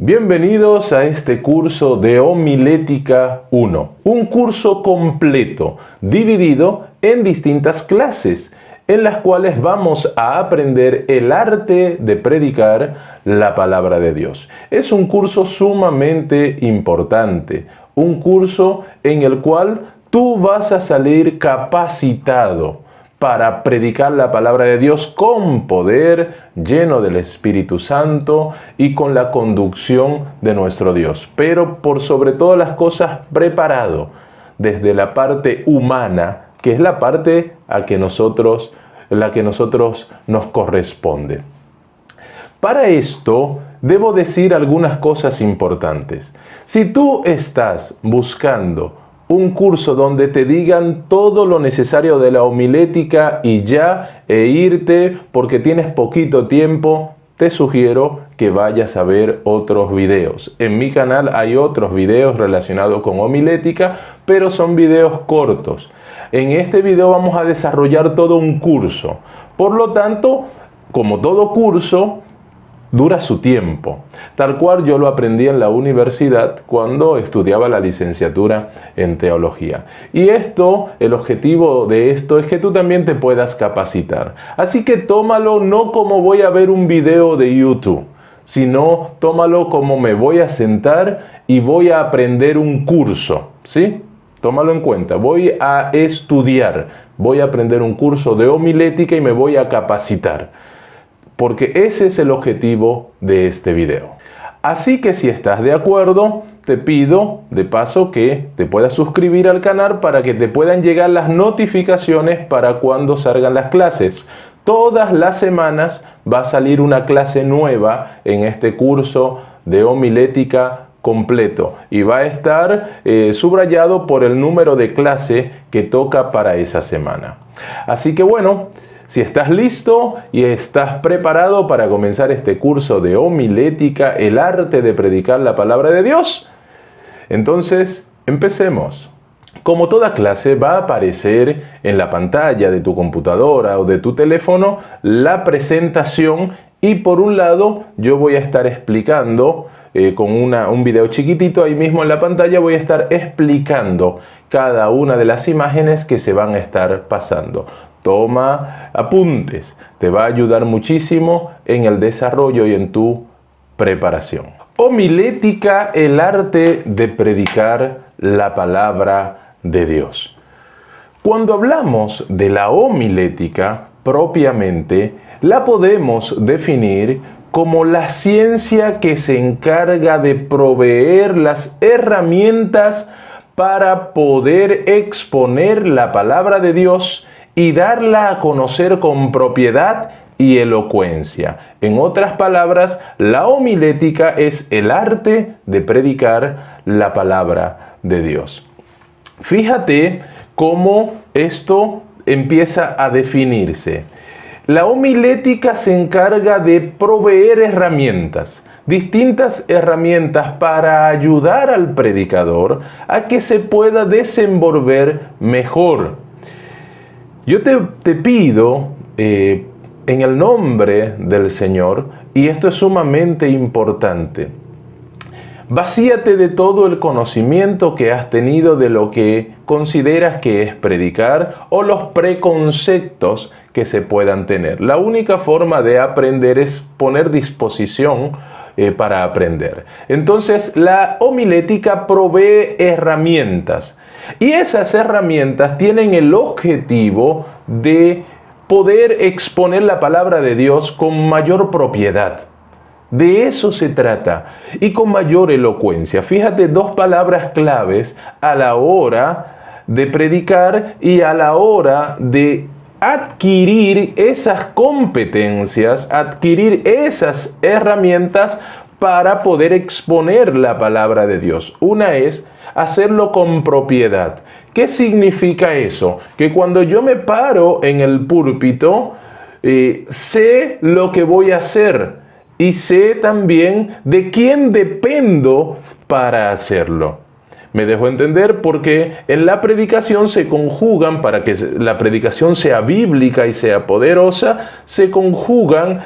Bienvenidos a este curso de Homilética 1, un curso completo dividido en distintas clases en las cuales vamos a aprender el arte de predicar la palabra de Dios. Es un curso sumamente importante, un curso en el cual tú vas a salir capacitado para predicar la palabra de Dios con poder, lleno del Espíritu Santo y con la conducción de nuestro Dios. Pero por sobre todas las cosas, preparado desde la parte humana, que es la parte la que nosotros nos corresponde. Para esto, debo decir algunas cosas importantes. Si tú estás buscando un curso donde te digan todo lo necesario de la homilética y ya, irte porque tienes poquito tiempo, te sugiero que vayas a ver otros videos. En mi canal hay otros videos relacionados con homilética, pero son videos cortos. En este video vamos a desarrollar todo un curso. Por lo tanto, como todo curso, dura su tiempo, tal cual yo lo aprendí en la universidad cuando estudiaba la licenciatura en teología. Y el objetivo de esto es que tú también te puedas capacitar. Así que tómalo no como voy a ver un video de YouTube, sino tómalo como me voy a sentar y voy a aprender un curso, ¿sí? Tómalo en cuenta, voy a estudiar, voy a aprender un curso de homilética y me voy a capacitar. Porque ese es el objetivo de este video. Así que si estás de acuerdo, te pido de paso que te puedas suscribir al canal para que te puedan llegar las notificaciones para cuando salgan las clases. Todas las semanas va a salir una clase nueva en este curso de homilética completo y va a estar subrayado por el número de clase que toca para esa semana. Así que bueno, si estás listo y estás preparado para comenzar este curso de homilética, el arte de predicar la palabra de Dios, entonces empecemos. Como toda clase va a aparecer en la pantalla de tu computadora o de tu teléfono la presentación y por un lado yo voy a estar explicando con un video chiquitito ahí mismo en la pantalla voy a estar explicando cada una de las imágenes que se van a estar pasando. Toma apuntes, te va a ayudar muchísimo en el desarrollo y en tu preparación. Homilética, el arte de predicar la palabra de Dios. Cuando hablamos de la homilética propiamente, la podemos definir como la ciencia que se encarga de proveer las herramientas para poder exponer la palabra de Dios y darla a conocer con propiedad y elocuencia. En otras palabras, la homilética es el arte de predicar la palabra de Dios. Fíjate cómo esto empieza a definirse. La homilética se encarga de proveer herramientas, distintas herramientas para ayudar al predicador a que se pueda desenvolver mejor. Yo te pido en el nombre del Señor, y esto es sumamente importante, vacíate de todo el conocimiento que has tenido de lo que consideras que es predicar o los preconceptos que se puedan tener. La única forma de aprender es poner disposición para aprender. Entonces, la homilética provee herramientas. Y esas herramientas tienen el objetivo de poder exponer la palabra de Dios con mayor propiedad. De eso se trata. Y con mayor elocuencia. Fíjate, dos palabras claves a la hora de predicar y a la hora de adquirir esas competencias, adquirir esas herramientas para poder exponer la palabra de Dios. Una es hacerlo con propiedad. ¿Qué significa eso? Que cuando yo me paro en el púlpito, sé lo que voy a hacer y sé también de quién dependo para hacerlo. Me dejo entender porque en la predicación se conjugan, para que la predicación sea bíblica y sea poderosa, se conjugan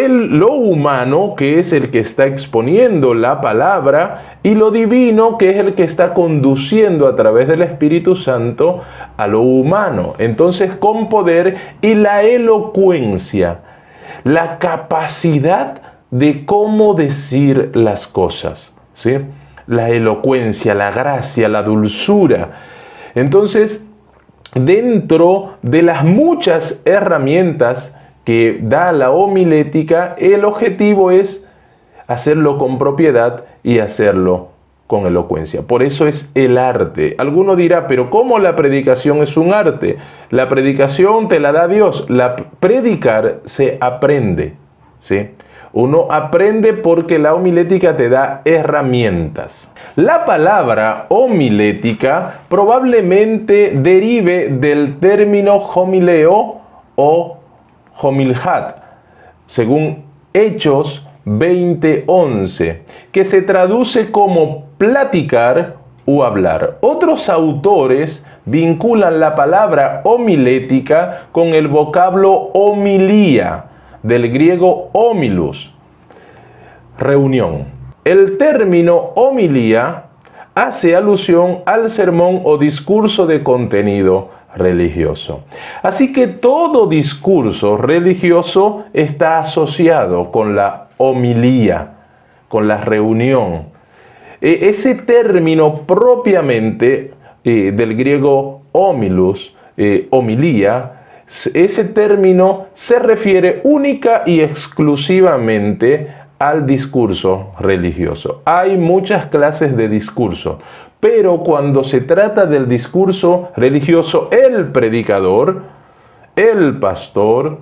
lo humano, que es el que está exponiendo la palabra, y lo divino, que es el que está conduciendo a través del Espíritu Santo a lo humano. Entonces, con poder, y la elocuencia, la capacidad de cómo decir las cosas, ¿sí? La elocuencia, la gracia, la dulzura. Entonces, dentro de las muchas herramientas que da la homilética, el objetivo es hacerlo con propiedad y hacerlo con elocuencia. Por eso es el arte. Alguno dirá, pero ¿cómo la predicación es un arte? La predicación te la da Dios. Predicar se aprende, ¿sí? Uno aprende porque la homilética te da herramientas. La palabra homilética probablemente derive del término homileo o homilhat, según Hechos 20:11, que se traduce como platicar o hablar. Otros autores vinculan la palabra homilética con el vocablo homilía, del griego homilus, reunión. El término homilía hace alusión al sermón o discurso de contenido religioso. Así que todo discurso religioso está asociado con la homilía, con la reunión. Ese término propiamente del griego homilus, homilía, ese término se refiere única y exclusivamente al discurso religioso. Hay muchas clases de discurso, pero cuando se trata del discurso religioso, el predicador, el pastor,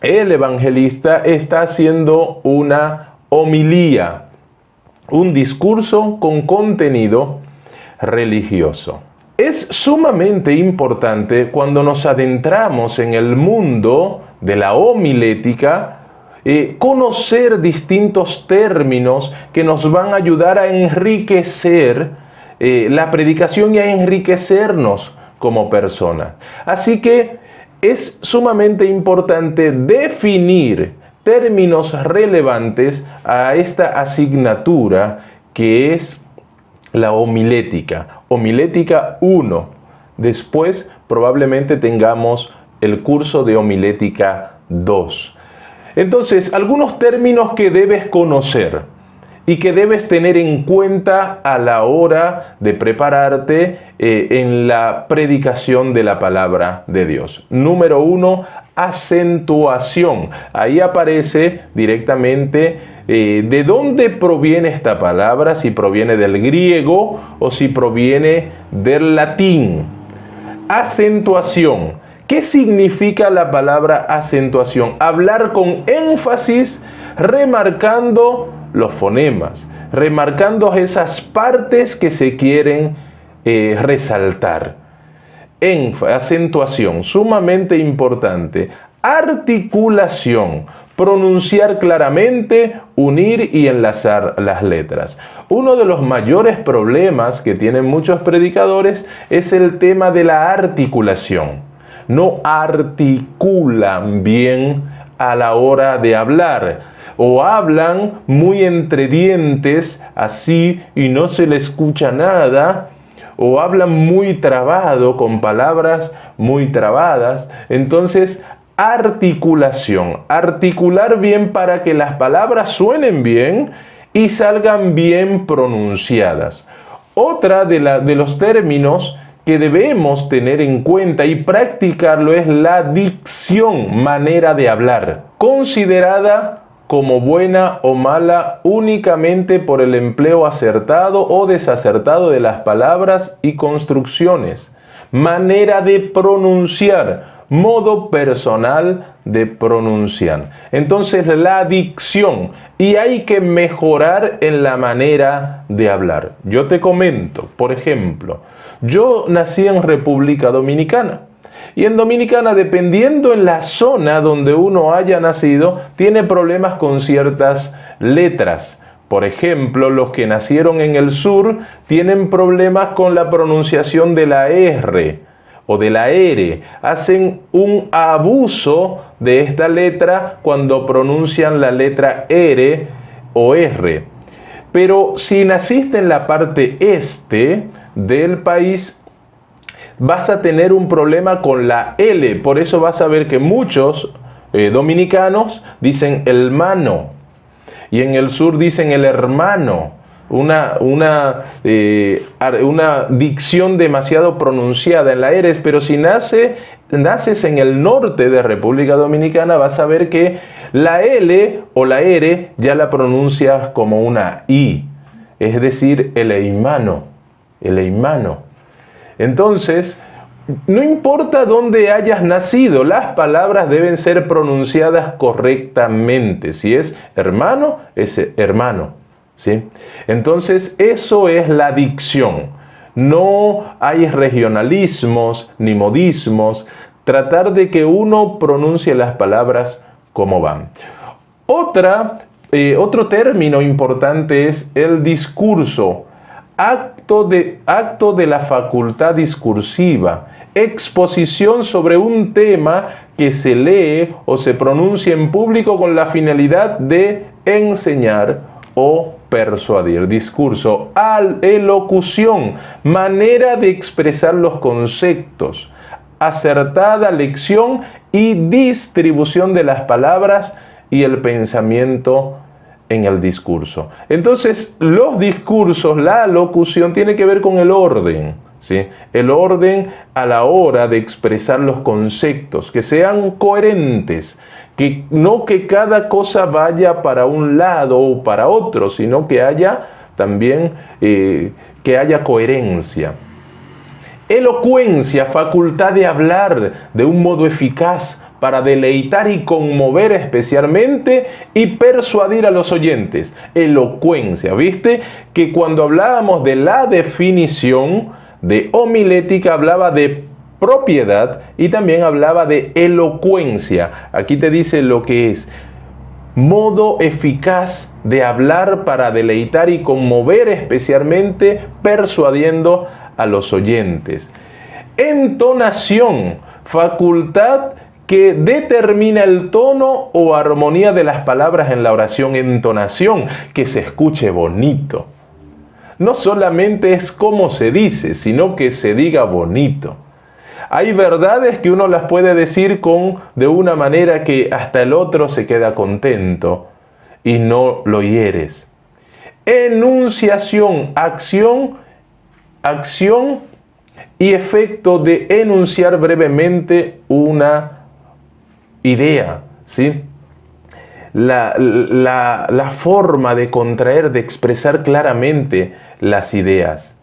el evangelista está haciendo una homilía, un discurso con contenido religioso. Es sumamente importante cuando nos adentramos en el mundo de la homilética, conocer distintos términos que nos van a ayudar a enriquecer la predicación y a enriquecernos como personas. Así que es sumamente importante definir términos relevantes a esta asignatura que es la homilética. Homilética 1. Después probablemente tengamos el curso de homilética 2. Entonces, algunos términos que debes conocer y que debes tener en cuenta a la hora de prepararte en la predicación de la palabra de Dios. Número 1, acentuación. Ahí aparece directamente de dónde proviene esta palabra, si proviene del griego o si proviene del latín. Acentuación. ¿Qué significa la palabra acentuación? Hablar con énfasis, remarcando los fonemas, remarcando esas partes que se quieren resaltar. Acentuación, sumamente importante. Articulación, pronunciar claramente, unir y enlazar las letras. Uno de los mayores problemas que tienen muchos predicadores es el tema de la articulación. No articulan bien a la hora de hablar, o hablan muy entre dientes, así, y no se le escucha nada, o hablan muy trabado, con palabras muy trabadas. Entonces, articulación, articular bien para que las palabras suenen bien y salgan bien pronunciadas. Otra de los términos que debemos tener en cuenta y practicarlo es la dicción, manera de hablar, considerada como buena o mala únicamente por el empleo acertado o desacertado de las palabras y construcciones. Manera de pronunciar, modo personal de pronunciar. Entonces, la dicción, y hay que mejorar en la manera de hablar. Yo te comento, por ejemplo, yo nací en República Dominicana. Y en Dominicana, dependiendo en la zona donde uno haya nacido, tiene problemas con ciertas letras. Por ejemplo, los que nacieron en el sur tienen problemas con la pronunciación de la R. o de la R. Hacen un abuso de esta letra cuando pronuncian la letra R o R. Pero si naciste en la parte este del país, vas a tener un problema con la L. Por eso vas a ver que muchos dominicanos dicen el mano. Y en el sur dicen el hermano. Una dicción demasiado pronunciada en la R. Pero si naces en el norte de República Dominicana, vas a ver que la L o la R ya la pronuncias como una I. Es decir, el eimano. El eimano. Entonces, no importa dónde hayas nacido, las palabras deben ser pronunciadas correctamente. Si es hermano, es hermano, ¿sí? Entonces, eso es la dicción. No hay regionalismos ni modismos. Tratar de que uno pronuncie las palabras como van. Otro término importante es el discurso. Acto de la facultad discursiva, exposición sobre un tema que se lee o se pronuncia en público con la finalidad de enseñar o persuadir. Discurso, elocución, manera de expresar los conceptos, acertada lección y distribución de las palabras y el pensamiento en el discurso. Entonces, los discursos, la locución, tiene que ver con el orden, ¿sí? El orden a la hora de expresar los conceptos, que sean coherentes, que no que cada cosa vaya para un lado o para otro, sino que haya también que haya coherencia. Elocuencia, facultad de hablar de un modo eficaz, para deleitar y conmover especialmente y persuadir a los oyentes. Elocuencia, ¿viste? Que cuando hablábamos de la definición de homilética hablaba de propiedad y también hablaba de elocuencia. Aquí te dice lo que es modo eficaz de hablar para deleitar y conmover especialmente persuadiendo a los oyentes. Entonación, facultad que determina el tono o armonía de las palabras en la oración. Entonación, que se escuche bonito. No solamente es cómo se dice, sino que se diga bonito. Hay verdades que uno las puede decir de una manera que hasta el otro se queda contento y no lo hieres. Enunciación, acción y efecto de enunciar brevemente una idea, ¿sí? La forma de contraer, de expresar claramente las ideas.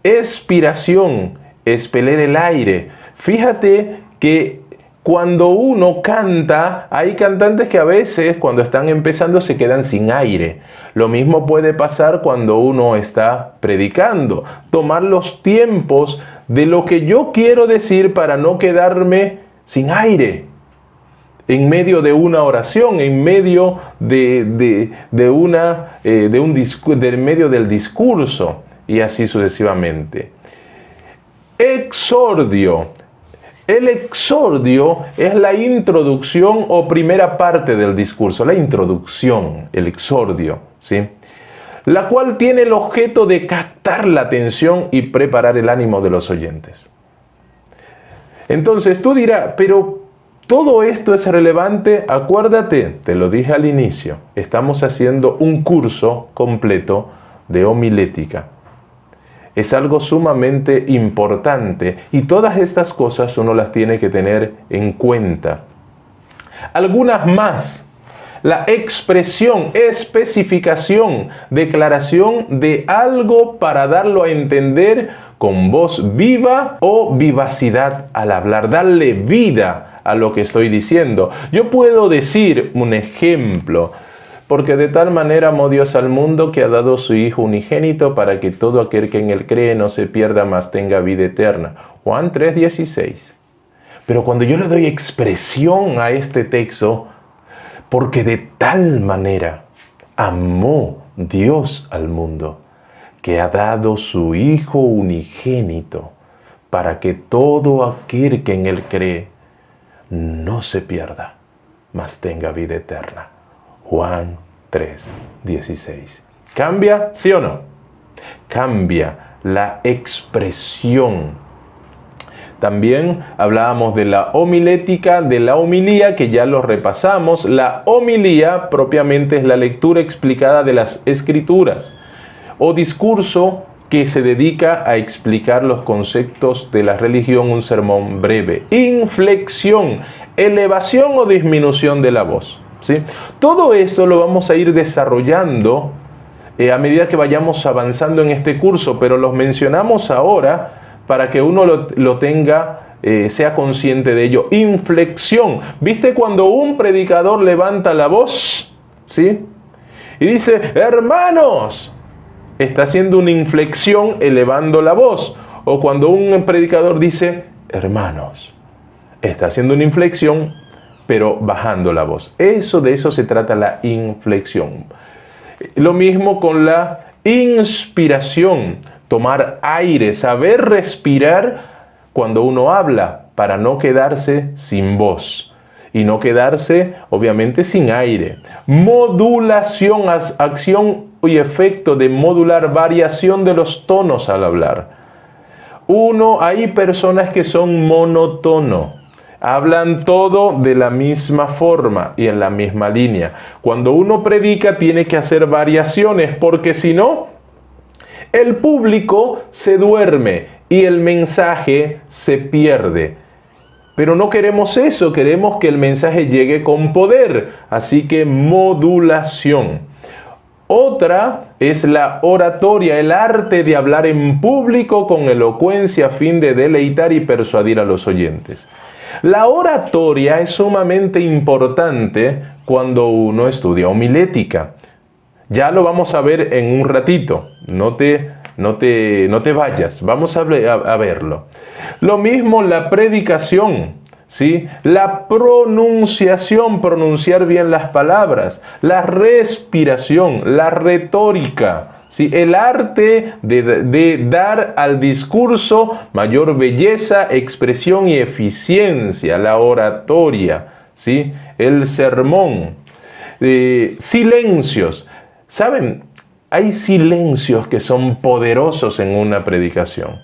Expiración, expeler el aire. Fíjate que cuando uno canta, hay cantantes que a veces cuando están empezando se quedan sin aire. Lo mismo puede pasar cuando uno está predicando. Tomar los tiempos de lo que yo quiero decir para no quedarme sin aire. En medio de una oración, en medio del discurso y así sucesivamente. Exordio. El exordio es la introducción o primera parte del discurso, la introducción, el exordio, ¿sí? La cual tiene el objeto de captar la atención y preparar el ánimo de los oyentes. Entonces tú dirás, pero ¿todo esto es relevante? Acuérdate, te lo dije al inicio, estamos haciendo un curso completo de homilética. Es algo sumamente importante y todas estas cosas uno las tiene que tener en cuenta. Algunas más. La expresión, especificación, declaración de algo para darlo a entender con voz viva o vivacidad al hablar. Darle vida a lo que estoy diciendo. Yo puedo decir un ejemplo. Porque de tal manera amó Dios al mundo que ha dado su Hijo unigénito para que todo aquel que en él cree no se pierda, mas tenga vida eterna. Juan 3:16. Pero cuando yo le doy expresión a este texto, porque de tal manera amó Dios al mundo que ha dado su Hijo unigénito para que todo aquel que en él cree no se pierda, mas tenga vida eterna. Juan 3:16. ¿Cambia? ¿Sí o no? Cambia la expresión. También hablábamos de la homilética, de la homilía, que ya lo repasamos. La homilía propiamente es la lectura explicada de las Escrituras o discurso que se dedica a explicar los conceptos de la religión, un sermón breve. Inflexión, elevación o disminución de la voz, ¿sí? Todo eso lo vamos a ir desarrollando a medida que vayamos avanzando en este curso, pero los mencionamos ahora para que uno lo tenga, sea consciente de ello. Inflexión. ¿Viste cuando un predicador levanta la voz? ¿Sí? Y dice, hermanos, está haciendo una inflexión elevando la voz. O cuando un predicador dice, hermanos, está haciendo una inflexión, pero bajando la voz. De eso se trata la inflexión. Lo mismo con la inspiración. Tomar aire, saber respirar cuando uno habla para no quedarse sin voz y no quedarse obviamente sin aire. Modulación, acción y efecto de modular, variación de los tonos al hablar. Hay personas que son monótono, hablan todo de la misma forma y en la misma línea. Cuando uno predica tiene que hacer variaciones porque si no, el público se duerme y el mensaje se pierde. Pero no queremos eso, queremos que el mensaje llegue con poder. Así que modulación. Otra es la oratoria, el arte de hablar en público con elocuencia a fin de deleitar y persuadir a los oyentes. La oratoria es sumamente importante cuando uno estudia homilética. Ya lo vamos a ver en un ratito, no te vayas, vamos a verlo. Lo mismo la predicación, ¿sí? La pronunciación, pronunciar bien las palabras, la respiración, la retórica, ¿sí? El arte de dar al discurso mayor belleza, expresión y eficiencia, la oratoria, ¿sí? El sermón, silencios. ¿Saben? Hay silencios que son poderosos en una predicación.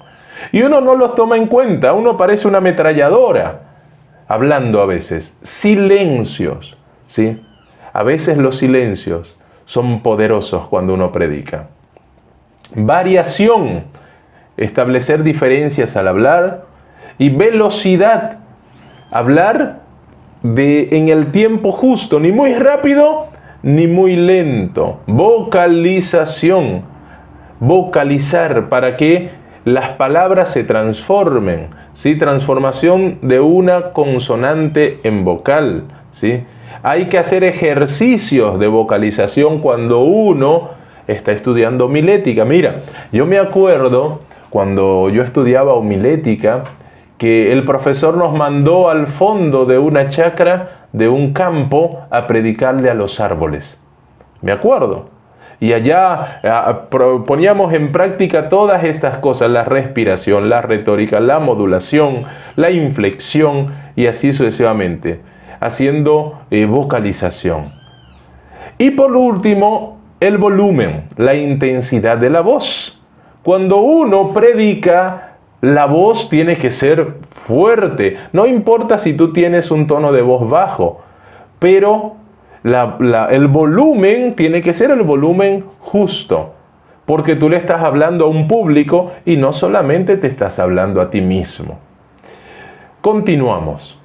Y uno no los toma en cuenta. Uno parece una ametralladora hablando a veces. Silencios, ¿sí? A veces los silencios son poderosos cuando uno predica. Variación. Establecer diferencias al hablar. Y velocidad. Hablar en el tiempo justo. Ni muy rápido ni muy lento. Vocalización. Vocalizar para que las palabras se transformen, ¿sí? Transformación de una consonante en vocal, ¿sí? Hay que hacer ejercicios de vocalización cuando uno está estudiando homilética. Mira, yo me acuerdo cuando yo estudiaba homilética que el profesor nos mandó al fondo de una chacra de un campo a predicarle a los árboles. Me acuerdo. Y allá poníamos en práctica todas estas cosas, la respiración, la retórica, la modulación, la inflexión y así sucesivamente, haciendo vocalización. Y por último, el volumen, la intensidad de la voz. Cuando uno predica, la voz tiene que ser fuerte. No importa si tú tienes un tono de voz bajo, pero el volumen tiene que ser el volumen justo. Porque tú le estás hablando a un público y no solamente te estás hablando a ti mismo. Continuamos.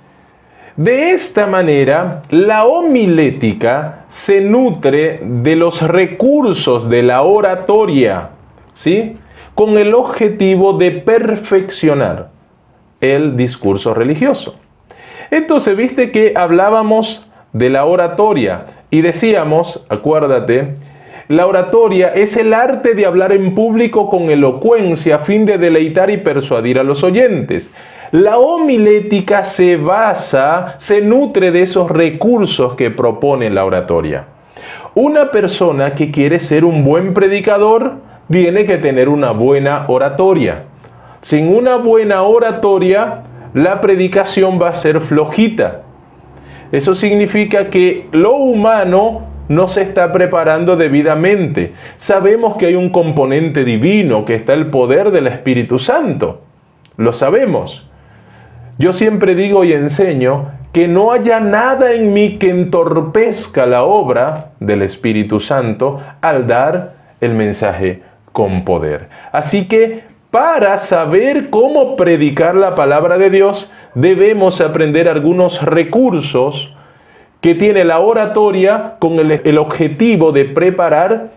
De esta manera, la homilética se nutre de los recursos de la oratoria, ¿sí? Con el objetivo de perfeccionar el discurso religioso. Entonces, viste que hablábamos de la oratoria y decíamos, acuérdate, la oratoria es el arte de hablar en público con elocuencia a fin de deleitar y persuadir a los oyentes. La homilética se nutre de esos recursos que propone la oratoria. Una persona que quiere ser un buen predicador tiene que tener una buena oratoria. Sin una buena oratoria, la predicación va a ser flojita. Eso significa que lo humano no se está preparando debidamente. Sabemos que hay un componente divino, que está el poder del Espíritu Santo. Lo sabemos. Yo siempre digo y enseño que no haya nada en mí que entorpezca la obra del Espíritu Santo al dar el mensaje con poder. Así que para saber cómo predicar la palabra de Dios, debemos aprender algunos recursos que tiene la oratoria con el objetivo de preparar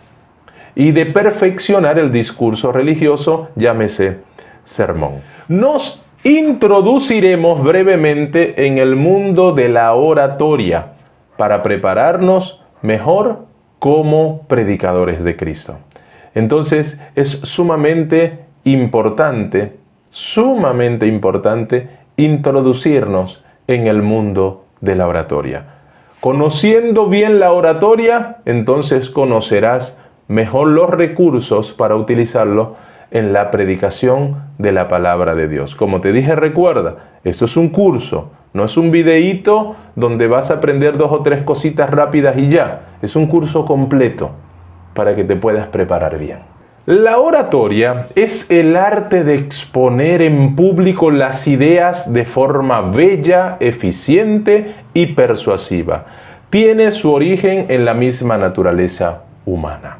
y de perfeccionar el discurso religioso, llámese sermón. Nos introduciremos brevemente en el mundo de la oratoria para prepararnos mejor como predicadores de Cristo. Entonces es sumamente importante introducirnos en el mundo de la oratoria. Conociendo bien la oratoria, entonces conocerás mejor los recursos para utilizarlo en la predicación de la palabra de Dios. Como te dije, recuerda, esto es un curso, no es un videíto donde vas a aprender 2 o 3 cositas rápidas y ya. Es un curso completo para que te puedas preparar bien. La oratoria es el arte de exponer en público las ideas de forma bella, eficiente y persuasiva. Tiene su origen en la misma naturaleza humana.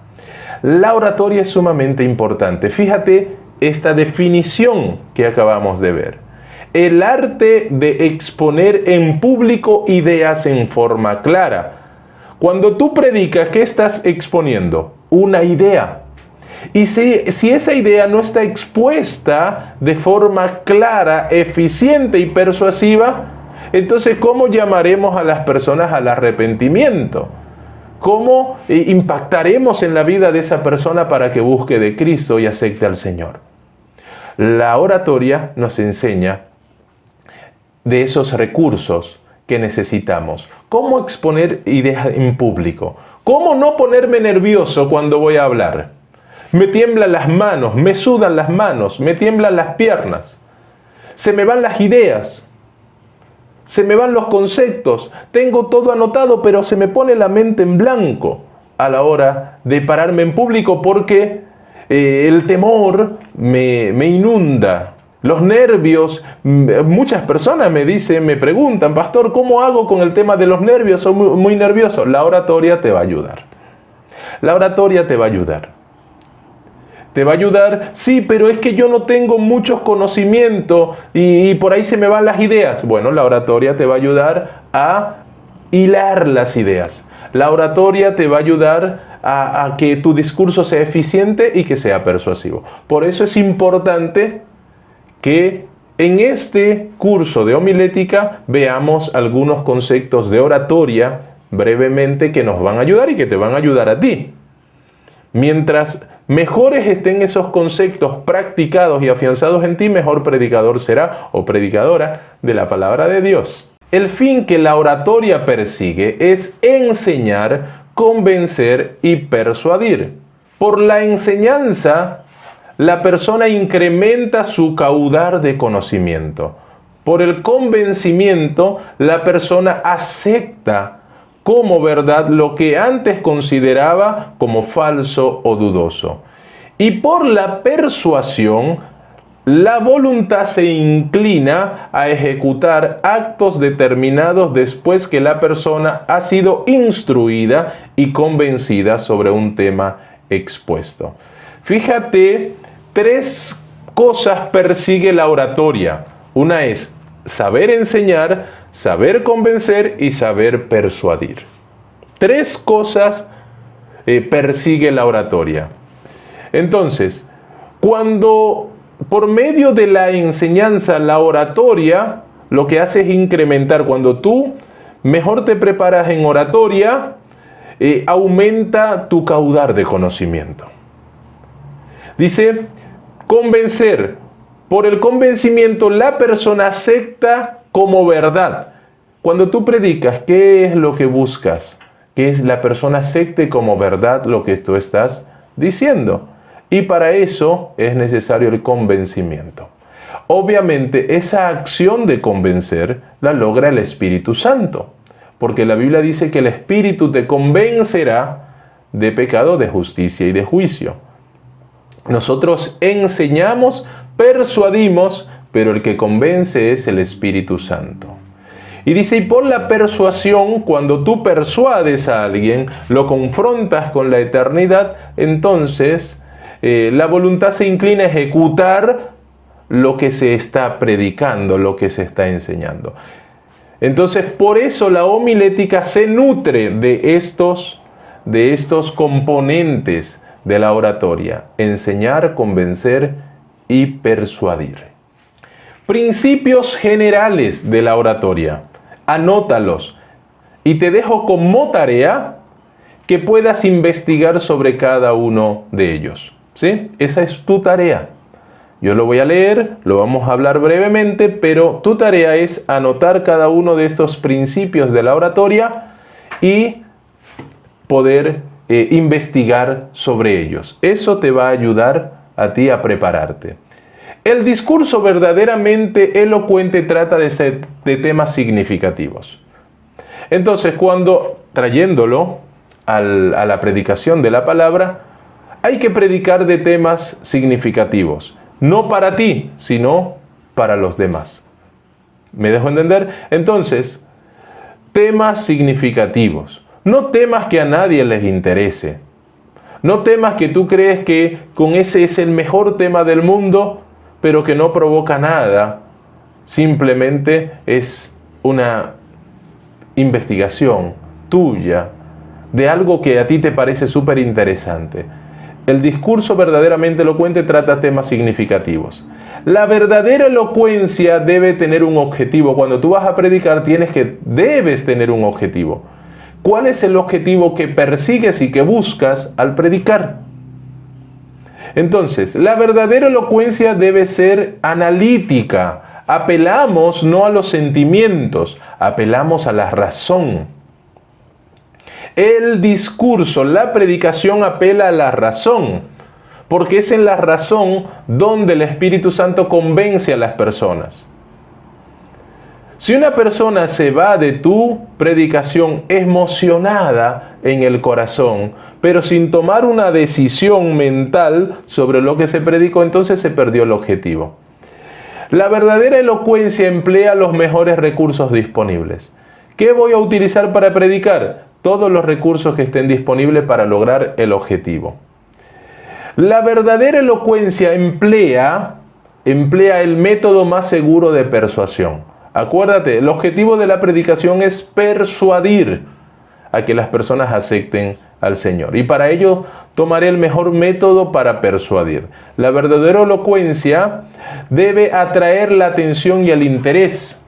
La oratoria es sumamente importante. Fíjate esta definición que acabamos de ver. El arte de exponer en público ideas en forma clara. Cuando tú predicas, ¿qué estás exponiendo? Una idea. Y si esa idea no está expuesta de forma clara, eficiente y persuasiva, entonces ¿cómo llamaremos a las personas al arrepentimiento? ¿Cómo impactaremos en la vida de esa persona para que busque de Cristo y acepte al Señor? La oratoria nos enseña de esos recursos que necesitamos. ¿Cómo exponer ideas en público? ¿Cómo no ponerme nervioso cuando voy a hablar? Me tiemblan las manos, me sudan las manos, me tiemblan las piernas. Se me van las ideas, se me van los conceptos. Tengo todo anotado, pero se me pone la mente en blanco a la hora de pararme en público porque el temor me inunda. Los nervios, muchas personas me preguntan, pastor, ¿cómo hago con el tema de los nervios? Soy muy nervioso. La oratoria te va a ayudar. La oratoria te va a ayudar. Te va a ayudar, sí, pero es que yo no tengo muchos conocimientos y por ahí se me van las ideas. Bueno, la oratoria te va a ayudar a hilar las ideas. La oratoria te va a ayudar a que tu discurso sea eficiente y que sea persuasivo. Por eso es importante que en este curso de homilética veamos algunos conceptos de oratoria brevemente que nos van a ayudar y que te van a ayudar a ti. Mientras mejores estén esos conceptos practicados y afianzados en ti, mejor predicador será o predicadora de la palabra de Dios. El fin que la oratoria persigue es enseñar, convencer y persuadir. Por la enseñanza, la persona incrementa su caudal de conocimiento. Por el convencimiento, la persona acepta como verdad lo que antes consideraba como falso o dudoso. Y por la persuasión, la voluntad se inclina a ejecutar actos determinados después que la persona ha sido instruida y convencida sobre un tema expuesto. Fíjate, 3 cosas persigue la oratoria. Una es saber enseñar, saber convencer y saber persuadir. 3 cosas persigue la oratoria. Entonces, cuando por medio de la enseñanza, la oratoria, lo que hace es incrementar. Cuando tú mejor te preparas en oratoria, aumenta tu caudal de conocimiento. Dice, convencer. Por el convencimiento, la persona acepta como verdad. Cuando tú predicas, ¿qué es lo que buscas? Que la persona acepte como verdad lo que tú estás diciendo. Y para eso es necesario el convencimiento. Obviamente, esa acción de convencer la logra el Espíritu Santo, porque la Biblia dice que el Espíritu te convencerá de pecado, de justicia y de juicio. Nosotros enseñamos, persuadimos, pero el que convence es el Espíritu Santo. Y dice, y por la persuasión, cuando tú persuades a alguien, lo confrontas con la eternidad, entonces la voluntad se inclina a ejecutar lo que se está predicando, lo que se está enseñando. Entonces, por eso la homilética se nutre de estos componentes de la oratoria: enseñar, convencer y persuadir. Principios generales de la oratoria. Anótalos y te dejo como tarea que puedas investigar sobre cada uno de ellos. ¿Sí? Esa es tu tarea. Yo lo voy a leer, lo vamos a hablar brevemente, pero tu tarea es anotar cada uno de estos principios de la oratoria y poder investigar sobre ellos. Eso te va a ayudar a ti a prepararte. El discurso verdaderamente elocuente trata de temas significativos. Entonces, trayéndolo a la predicación de la palabra, hay que predicar de temas significativos. No para ti, sino para los demás. ¿Me dejo entender? Entonces, temas significativos. No temas que a nadie les interese. No temas que tú crees que con ese es el mejor tema del mundo, pero que no provoca nada. Simplemente es una investigación tuya de algo que a ti te parece súper interesante. El discurso verdaderamente elocuente trata temas significativos. La verdadera elocuencia debe tener un objetivo. Cuando tú vas a predicar, debes tener un objetivo. ¿Cuál es el objetivo que persigues y que buscas al predicar? Entonces, la verdadera elocuencia debe ser analítica. Apelamos no a los sentimientos, apelamos a la razón. El discurso, la predicación apela a la razón, porque es en la razón donde el Espíritu Santo convence a las personas. Si una persona se va de tu predicación emocionada en el corazón, pero sin tomar una decisión mental sobre lo que se predicó, entonces se perdió el objetivo. La verdadera elocuencia emplea los mejores recursos disponibles. ¿Qué voy a utilizar para predicar? Todos los recursos que estén disponibles para lograr el objetivo. La verdadera elocuencia emplea el método más seguro de persuasión. Acuérdate, el objetivo de la predicación es persuadir a que las personas acepten al Señor. Y para ello tomaré el mejor método para persuadir. La verdadera elocuencia debe atraer la atención y el interés.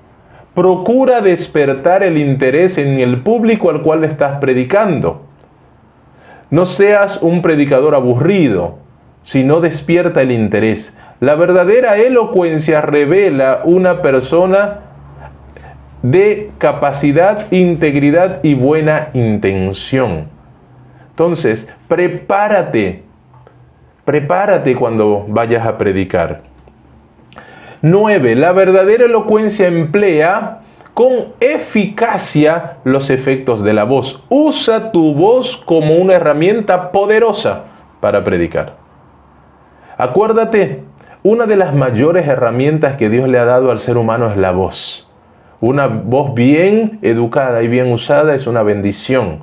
Procura despertar el interés en el público al cual estás predicando. No seas un predicador aburrido, sino despierta el interés. La verdadera elocuencia revela una persona de capacidad, integridad y buena intención. Entonces, prepárate cuando vayas a predicar. 9. La verdadera elocuencia emplea con eficacia los efectos de la voz. Usa tu voz como una herramienta poderosa para predicar. Acuérdate, una de las mayores herramientas que Dios le ha dado al ser humano es la voz. Una voz bien educada y bien usada es una bendición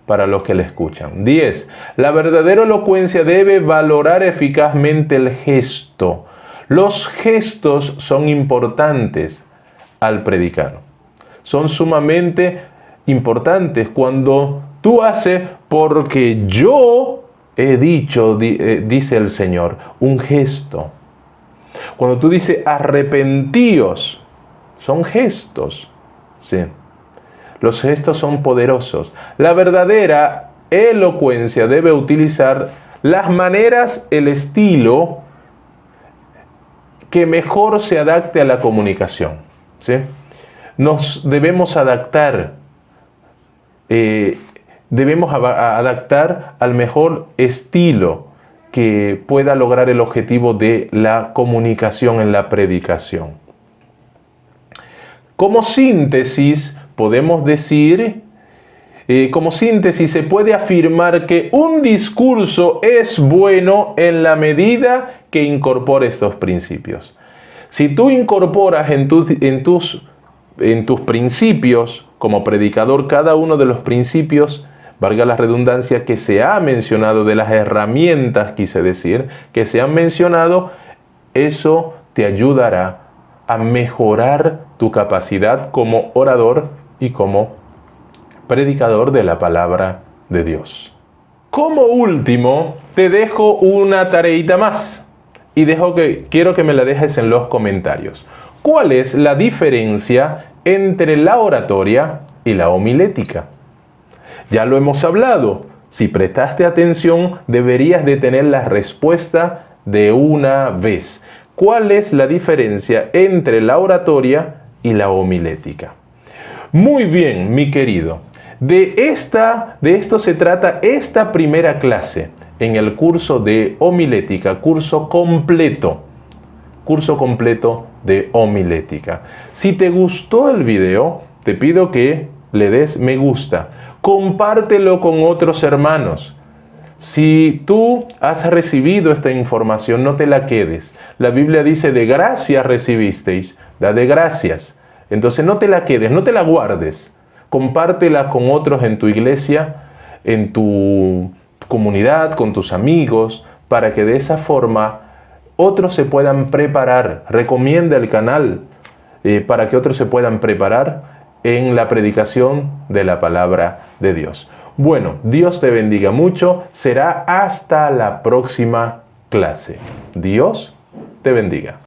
para los que le escuchan. 10. La verdadera elocuencia debe valorar eficazmente el gesto. Los gestos son importantes al predicar. Son sumamente importantes cuando tú haces porque yo he dicho, dice el Señor, un gesto. Cuando tú dices arrepentíos, son gestos. Sí. Los gestos son poderosos. La verdadera elocuencia debe utilizar las maneras, el estilo que mejor se adapte a la comunicación. ¿Sí? Nos debemos adaptar. Debemos adaptar al mejor estilo que pueda lograr el objetivo de la comunicación en la predicación. Como síntesis, podemos decir, como síntesis se puede afirmar que un discurso es bueno en la medida que incorpora estos principios. Si tú incorporas en tus principios como predicador cada uno de los principios, valga la redundancia, que se ha mencionado, de las herramientas, quise decir, que se han mencionado, eso te ayudará a mejorar tu capacidad como orador y como predicador de la palabra de Dios. Como último, te dejo una tareita más y quiero que me la dejes en los comentarios. ¿Cuál es la diferencia entre la oratoria y la homilética? Ya lo hemos hablado. Si prestaste atención, deberías de tener la respuesta de una vez. ¿Cuál es la diferencia entre la oratoria y la homilética? Muy bien, mi querido. De esto se trata esta primera clase en el curso de homilética, curso completo de homilética. Si te gustó el video, te pido que le des me gusta. Compártelo con otros hermanos. Si tú has recibido esta información, no te la quedes. La Biblia dice, de gracia recibisteis, da de gracias. Entonces no te la quedes, no te la guardes. Compártela con otros en tu iglesia, en tu comunidad, con tus amigos, para que de esa forma otros se puedan preparar. Recomienda el canal para que otros se puedan preparar en la predicación de la palabra de Dios. Bueno, Dios te bendiga mucho. Será hasta la próxima clase. Dios te bendiga.